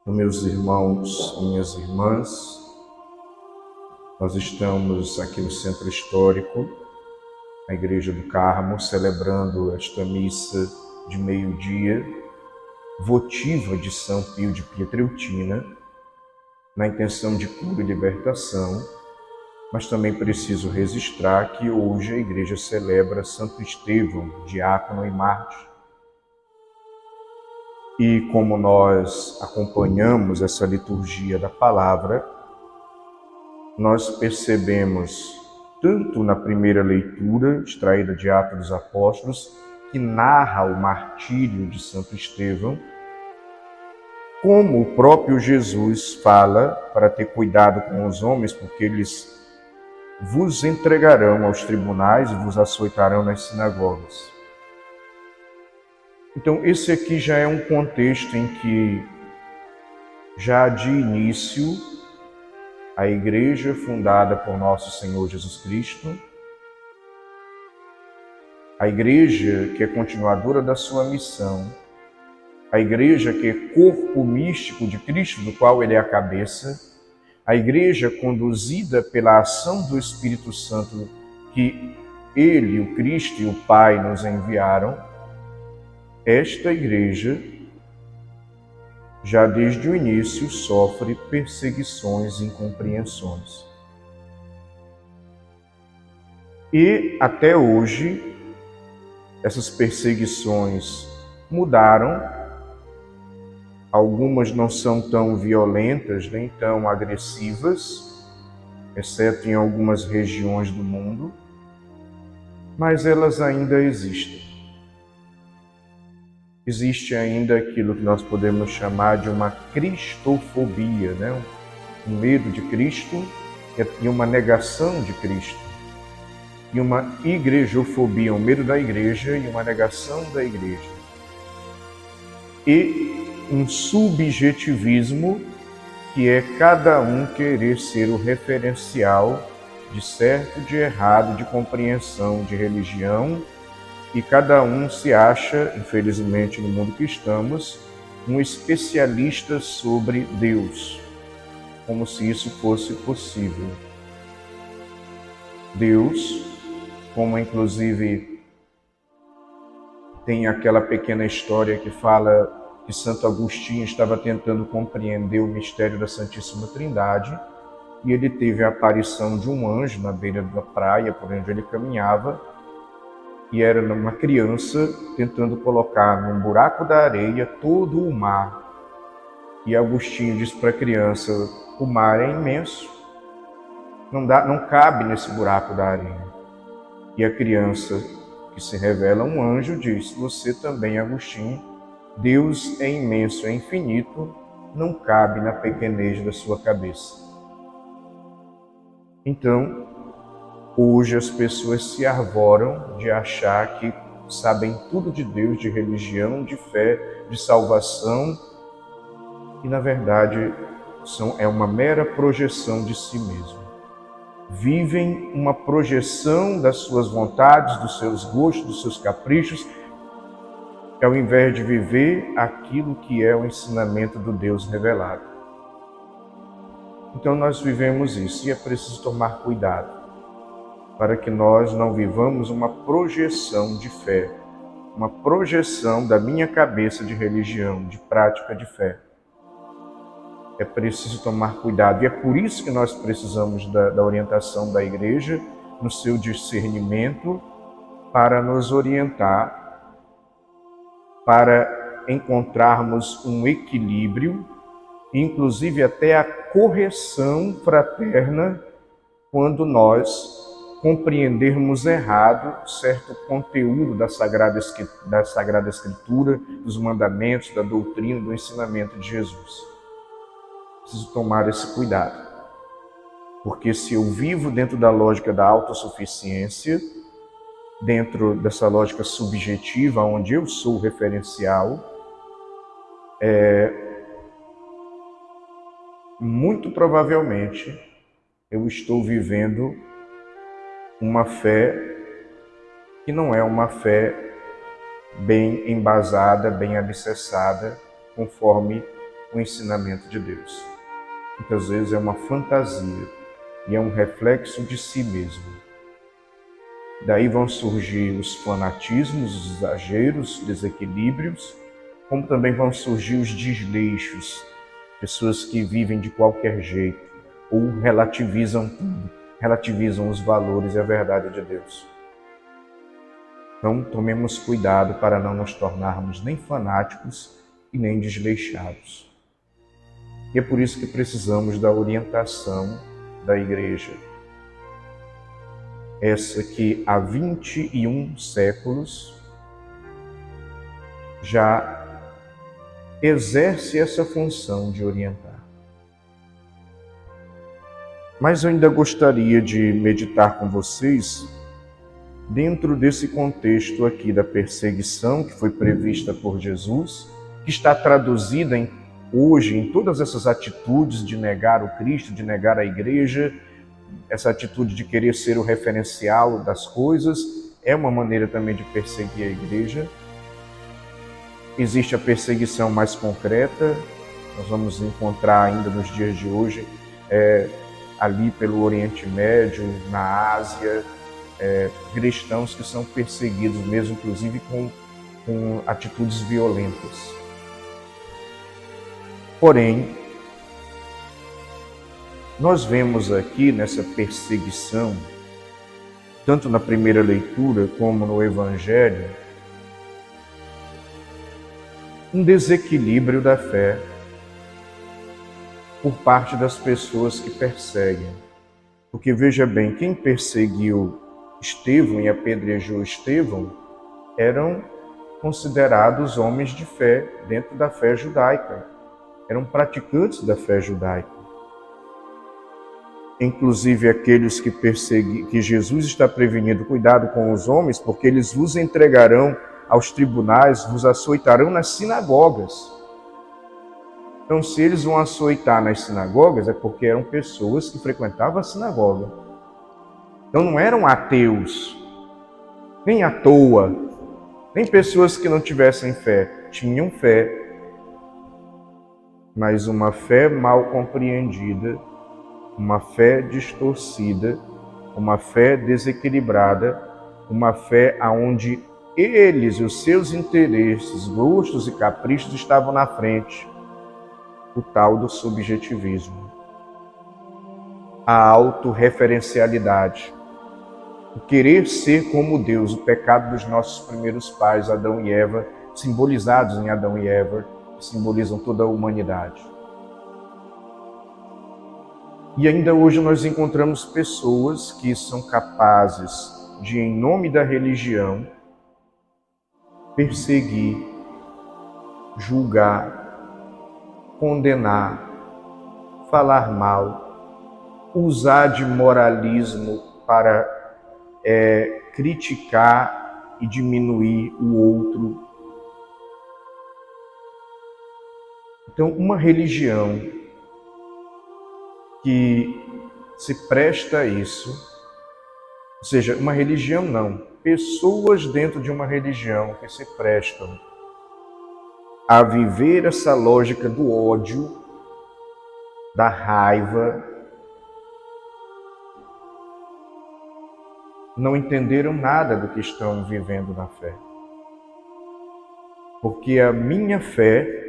Meus irmãos e minhas irmãs, nós estamos aqui no Centro Histórico, na Igreja do Carmo, celebrando esta missa de meio-dia, votiva de São Pio de Pietrelcina, na intenção de cura e libertação, mas também preciso registrar que hoje a Igreja celebra Santo Estevão, diácono e mártir. E como nós acompanhamos essa liturgia da palavra, nós percebemos, tanto na primeira leitura, extraída de Atos dos Apóstolos, que narra o martírio de Santo Estevão, como o próprio Jesus fala para ter cuidado com os homens, porque eles vos entregarão aos tribunais e vos açoitarão nas sinagogas. Então, esse aqui já é um contexto em que, já de início, a Igreja fundada por nosso Senhor Jesus Cristo, a Igreja que é continuadora da sua missão, a Igreja que é corpo místico de Cristo, do qual Ele é a cabeça, a Igreja conduzida pela ação do Espírito Santo que Ele, o Cristo e o Pai nos enviaram, esta Igreja, já desde o início, sofre perseguições e incompreensões. E até hoje, essas perseguições mudaram. Algumas não são tão violentas, nem tão agressivas, exceto em algumas regiões do mundo, mas elas ainda existem. Existe ainda aquilo que nós podemos chamar de uma cristofobia, né? Um medo de Cristo e uma negação de Cristo. E uma igrejofobia, um medo da igreja e uma negação da igreja. E um subjetivismo, que é cada um querer ser o referencial de certo, de errado, de compreensão de religião, e cada um se acha, infelizmente no mundo que estamos, um especialista sobre Deus, como se isso fosse possível. Deus, como inclusive tem aquela pequena história que fala que Santo Agostinho estava tentando compreender o mistério da Santíssima Trindade, e ele teve a aparição de um anjo na beira da praia por onde ele caminhava, e era uma criança tentando colocar num buraco da areia todo o mar. E Agostinho disse para a criança: o mar é imenso, não cabe nesse buraco da areia. E a criança, que se revela um anjo, diz: você também, Agostinho, Deus é imenso, é infinito, não cabe na pequenez da sua cabeça. Então, hoje as pessoas se arvoram de achar que sabem tudo de Deus, de religião, de fé, de salvação, e na verdade é uma mera projeção de si mesmo. Vivem uma projeção das suas vontades, dos seus gostos, dos seus caprichos, ao invés de viver aquilo que é o ensinamento do Deus revelado. Então nós vivemos isso, e é preciso tomar cuidado para que nós não vivamos uma projeção de fé, uma projeção da minha cabeça de religião, de prática de fé. É preciso tomar cuidado, e é por isso que nós precisamos da orientação da Igreja, no seu discernimento, para nos orientar, para encontrarmos um equilíbrio, inclusive até a correção fraterna, quando nós compreendermos errado certo conteúdo da Sagrada Escritura, dos mandamentos, da doutrina, do ensinamento de Jesus. Preciso tomar esse cuidado, porque se eu vivo dentro da lógica da autossuficiência, dentro dessa lógica subjetiva, onde eu sou o referencial, muito provavelmente eu estou vivendo uma fé que não é uma fé bem embasada, bem alicerçada, conforme o ensinamento de Deus. Muitas vezes é uma fantasia e é um reflexo de si mesmo. Daí vão surgir os fanatismos, os exageros, desequilíbrios, como também vão surgir os desleixos, pessoas que vivem de qualquer jeito ou relativizam tudo, relativizam os valores e a verdade de Deus. Então, tomemos cuidado para não nos tornarmos nem fanáticos e nem desleixados. E é por isso que precisamos da orientação da Igreja. Essa que há 21 séculos já exerce essa função de orientar. Mas eu ainda gostaria de meditar com vocês dentro desse contexto aqui da perseguição que foi prevista por Jesus, que está traduzida hoje em todas essas atitudes de negar o Cristo, de negar a Igreja, essa atitude de querer ser o referencial das coisas, é uma maneira também de perseguir a Igreja. Existe a perseguição mais concreta, nós vamos encontrar ainda nos dias de hoje, ali pelo Oriente Médio, na Ásia, cristãos que são perseguidos mesmo, inclusive com atitudes violentas. Porém, nós vemos aqui nessa perseguição, tanto na primeira leitura como no Evangelho, um desequilíbrio da fé por parte das pessoas que perseguem. Porque veja bem, quem perseguiu Estevão e apedrejou Estevão eram considerados homens de fé dentro da fé judaica. Eram praticantes da fé judaica. Inclusive aqueles que Jesus está prevenindo, cuidado com os homens, porque eles vos entregarão aos tribunais, vos açoitarão nas sinagogas. Então, se eles vão açoitar nas sinagogas, é porque eram pessoas que frequentavam a sinagoga. Então, não eram ateus, nem à toa, nem pessoas que não tivessem fé. Tinham fé, mas uma fé mal compreendida, uma fé distorcida, uma fé desequilibrada, uma fé onde eles, os seus interesses, gostos e caprichos estavam na frente, o tal do subjetivismo, a autorreferencialidade, o querer ser como Deus, o pecado dos nossos primeiros pais, Adão e Eva, simbolizados em Adão e Eva, que simbolizam toda a humanidade. E ainda hoje nós encontramos pessoas que são capazes de, em nome da religião, perseguir, julgar, condenar, falar mal, usar de moralismo para criticar e diminuir o outro. Então, uma religião que se presta a isso, ou seja, uma religião não, pessoas dentro de uma religião que se prestam a viver essa lógica do ódio, da raiva, não entenderam nada do que estão vivendo na fé. Porque a minha fé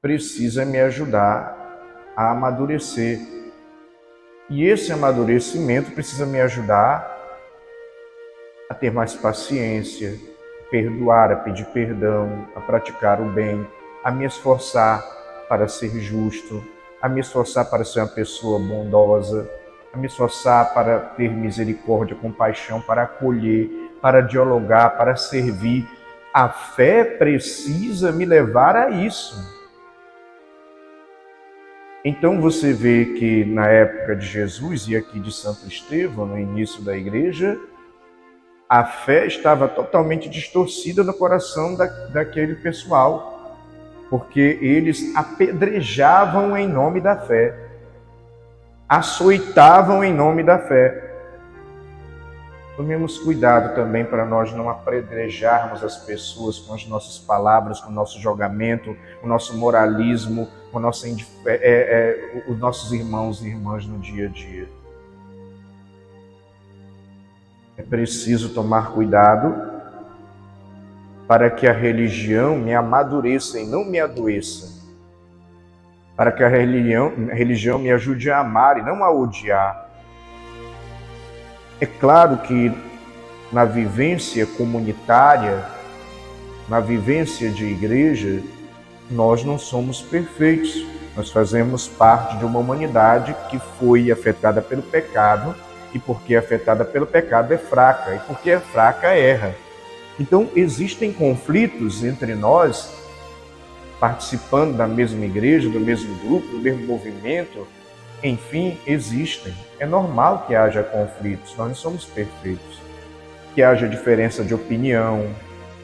precisa me ajudar a amadurecer. E esse amadurecimento precisa me ajudar a ter mais paciência, a perdoar, a pedir perdão, a praticar o bem, a me esforçar para ser justo, a me esforçar para ser uma pessoa bondosa, a me esforçar para ter misericórdia, compaixão, para acolher, para dialogar, para servir. A fé precisa me levar a isso. Então você vê que na época de Jesus e aqui de Santo Estevão, no início da igreja, a fé estava totalmente distorcida no coração daquele pessoal, porque eles apedrejavam em nome da fé, açoitavam em nome da fé. Tomemos cuidado também para nós não apedrejarmos as pessoas com as nossas palavras, com o nosso julgamento, com o nosso moralismo, com os nossos irmãos e irmãs no dia a dia. É preciso tomar cuidado para que a religião me amadureça e não me adoeça. Para que a religião me ajude a amar e não a odiar. É claro que na vivência comunitária, na vivência de igreja, nós não somos perfeitos. Nós fazemos parte de uma humanidade que foi afetada pelo pecado, e porque é afetada pelo pecado é fraca, e porque é fraca erra. Então existem conflitos entre nós, participando da mesma igreja, do mesmo grupo, do mesmo movimento. Enfim, existem. É normal que haja conflitos, nós não somos perfeitos. Que haja diferença de opinião,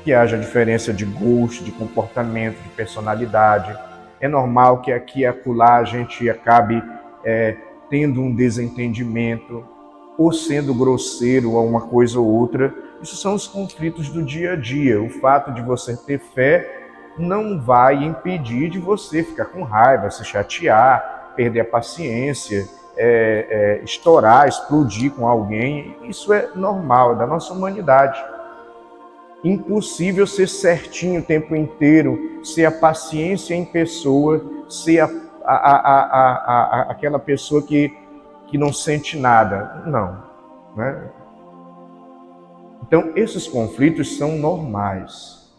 que haja diferença de gosto, de comportamento, de personalidade. É normal que aqui e acolá a gente acabe tendo um desentendimento, ou sendo grosseiro a uma coisa ou outra. Isso são os conflitos do dia a dia. O fato de você ter fé não vai impedir de você ficar com raiva, se chatear, perder a paciência, estourar, explodir com alguém. Isso é normal, é da nossa humanidade. Impossível ser certinho o tempo inteiro, ser a paciência em pessoa, ser aquela pessoa que não sente nada. Não, né? Então, esses conflitos são normais.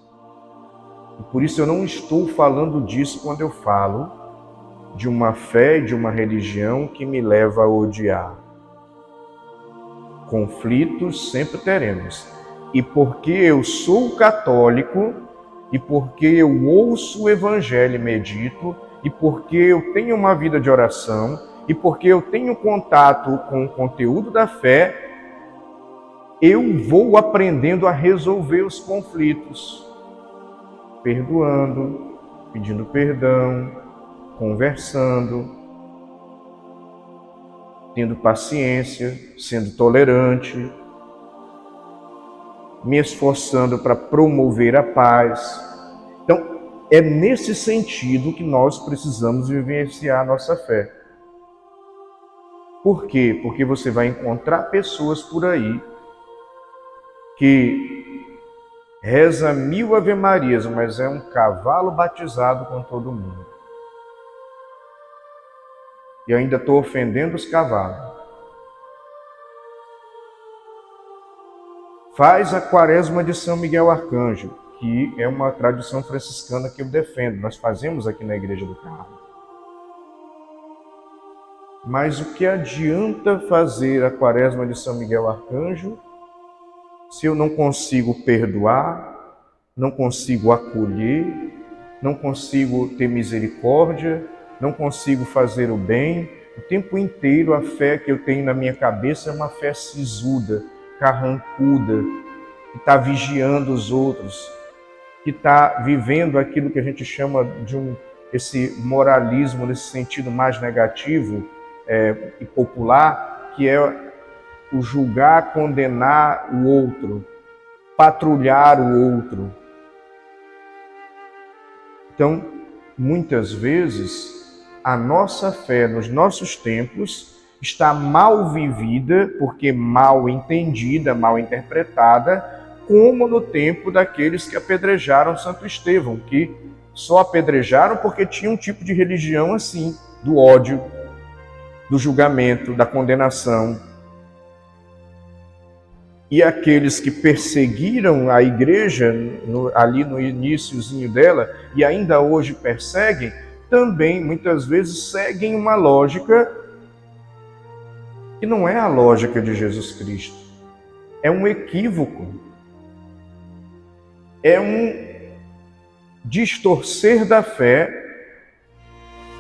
E por isso eu não estou falando disso quando eu falo de uma fé e de uma religião que me leva a odiar. Conflitos sempre teremos. E porque eu sou católico, e porque eu ouço o Evangelho e medito, e porque eu tenho uma vida de oração, e porque eu tenho contato com o conteúdo da fé, eu vou aprendendo a resolver os conflitos, perdoando, pedindo perdão, conversando, tendo paciência, sendo tolerante, me esforçando para promover a paz. Então, é nesse sentido que nós precisamos vivenciar a nossa fé. Por quê? Porque você vai encontrar pessoas por aí que reza 1000 Ave-Marias, mas é um cavalo batizado com todo mundo. E ainda estou ofendendo os cavalos. Faz a Quaresma de São Miguel Arcanjo, que é uma tradição franciscana que eu defendo. Nós fazemos aqui na Igreja do Carmo. Mas o que adianta fazer a Quaresma de São Miguel Arcanjo se eu não consigo perdoar, não consigo acolher, não consigo ter misericórdia, não consigo fazer o bem? O tempo inteiro a fé que eu tenho na minha cabeça é uma fé sisuda, carrancuda, que está vigiando os outros, que está vivendo aquilo que a gente chama de esse moralismo, nesse sentido mais negativo e popular, que é o julgar, condenar o outro, patrulhar o outro. Então, muitas vezes, a nossa fé nos nossos tempos está mal vivida, porque mal entendida, mal interpretada, como no tempo daqueles que apedrejaram Santo Estevão, que só apedrejaram porque tinha um tipo de religião assim, do ódio, do julgamento, da condenação. E aqueles que perseguiram a igreja ali no iniciozinho dela, e ainda hoje perseguem, também muitas vezes seguem uma lógica que não é a lógica de Jesus Cristo. É um equívoco. É um distorcer da fé,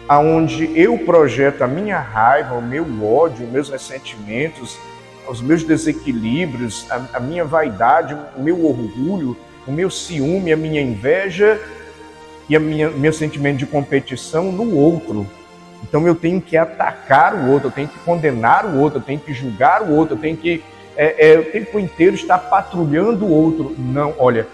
aonde eu projeto a minha raiva, o meu ódio, os meus ressentimentos, os meus desequilíbrios, a minha vaidade, o meu orgulho, o meu ciúme, a minha inveja e meu sentimento de competição no outro. Então eu tenho que atacar o outro, eu tenho que condenar o outro, eu tenho que julgar o outro, eu tenho que o tempo inteiro está patrulhando o outro. Não, olha,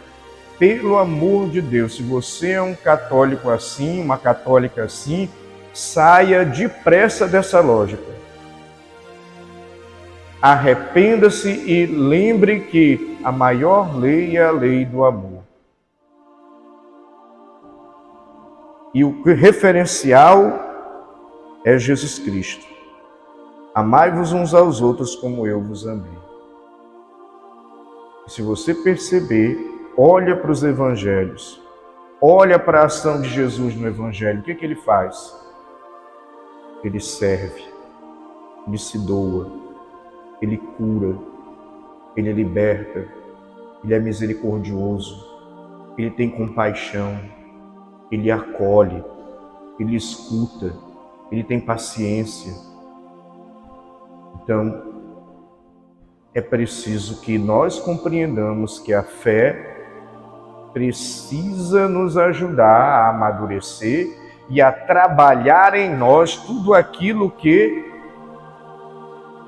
pelo amor de Deus, se você é um católico assim, uma católica assim, saia depressa dessa lógica. Arrependa-se e lembre que a maior lei é a lei do amor. E o referencial é Jesus Cristo. Amai-vos uns aos outros como eu vos amei. E se você perceber, olha para os evangelhos, olha para a ação de Jesus no evangelho, o que ele faz? Ele serve, ele se doa, ele cura, ele liberta, ele é misericordioso, ele tem compaixão, ele acolhe, ele escuta, ele tem paciência. Então, é preciso que nós compreendamos que a fé precisa nos ajudar a amadurecer e a trabalhar em nós tudo aquilo que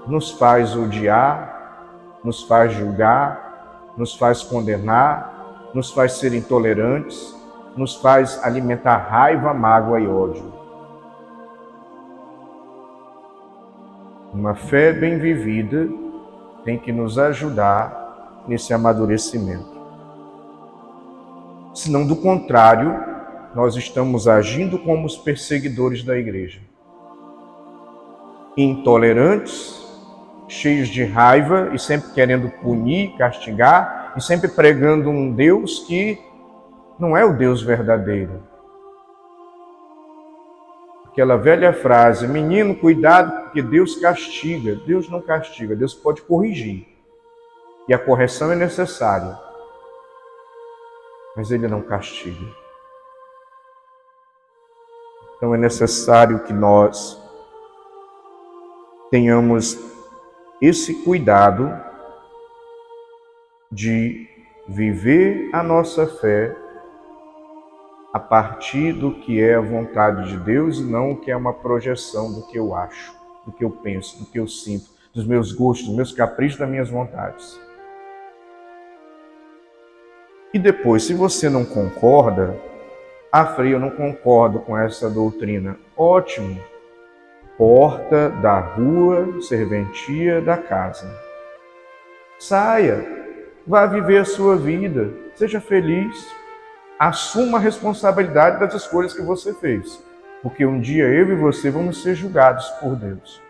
nos faz odiar, nos faz julgar, nos faz condenar, nos faz ser intolerantes, nos faz alimentar raiva, mágoa e ódio. Uma fé bem vivida tem que nos ajudar nesse amadurecimento. Senão, do contrário, nós estamos agindo como os perseguidores da igreja. Intolerantes, cheios de raiva e sempre querendo punir, castigar e sempre pregando um Deus que não é o Deus verdadeiro. Aquela velha frase, menino, cuidado, porque Deus castiga. Deus não castiga, Deus pode corrigir. E a correção é necessária. Mas Ele não castiga. Então é necessário que nós tenhamos esse cuidado de viver a nossa fé a partir do que é a vontade de Deus e não o que é uma projeção do que eu acho, do que eu penso, do que eu sinto, dos meus gostos, dos meus caprichos, das minhas vontades. E depois, se você não concorda, Frei, eu não concordo com essa doutrina. Ótimo! Porta da rua, serventia da casa. Saia, vá viver a sua vida, seja feliz. Assuma a responsabilidade das escolhas que você fez, porque um dia eu e você vamos ser julgados por Deus.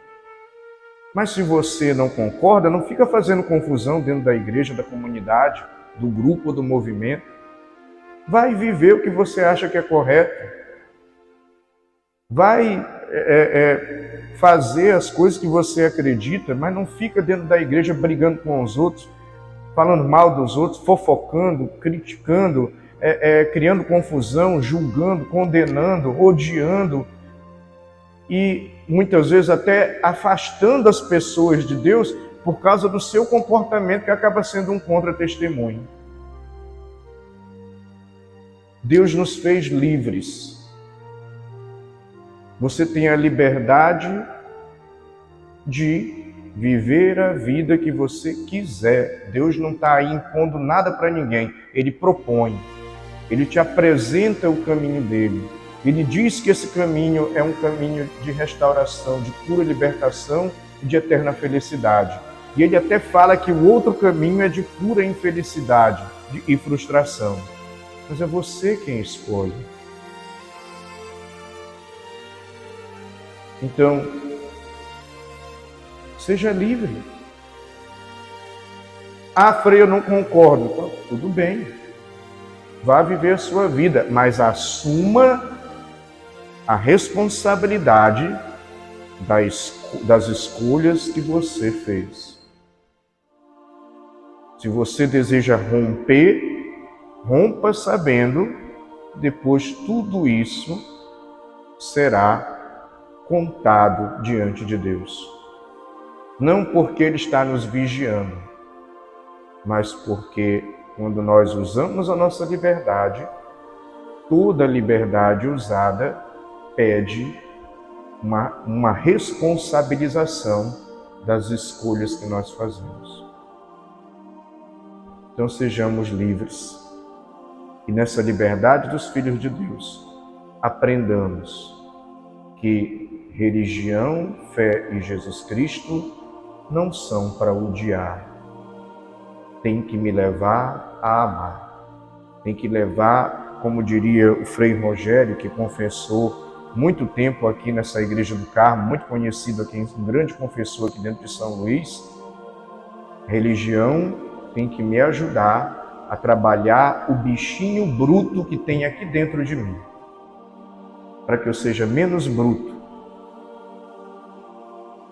Mas se você não concorda, não fica fazendo confusão dentro da igreja, da comunidade, do grupo, do movimento. Vai viver o que você acha que é correto. Vai fazer as coisas que você acredita, mas não fica dentro da igreja brigando com os outros, falando mal dos outros, fofocando, criticando, criando confusão, julgando, condenando, odiando e muitas vezes até afastando as pessoas de Deus por causa do seu comportamento, que acaba sendo um contra-testemunho. Deus nos fez livres. Você tem a liberdade de viver a vida que você quiser. Deus não está aí impondo nada para ninguém. Ele propõe. Ele te apresenta o caminho dele. Ele diz que esse caminho é um caminho de restauração, de pura libertação e de eterna felicidade. E ele até fala que o outro caminho é de pura infelicidade e frustração. Mas é você quem escolhe. Então, seja livre. Frei, eu não concordo. Tudo bem. Vá viver a sua vida, mas assuma a responsabilidade das escolhas que você fez. Se você deseja romper, rompa sabendo, depois tudo isso será contado diante de Deus. Não porque Ele está nos vigiando, mas porque quando nós usamos a nossa liberdade, toda liberdade usada pede uma responsabilização das escolhas que nós fazemos. Então sejamos livres e nessa liberdade dos filhos de Deus aprendamos que religião, fé e Jesus Cristo não são para odiar. Tem que me levar a amar. Tem que levar, como diria o Frei Rogério, que confessou muito tempo aqui nessa Igreja do Carmo, muito conhecido aqui, um grande confessor aqui dentro de São Luís, religião tem que me ajudar a trabalhar o bichinho bruto que tem aqui dentro de mim, para que eu seja menos bruto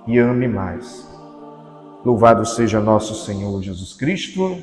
e ame mais. Louvado seja nosso Senhor Jesus Cristo.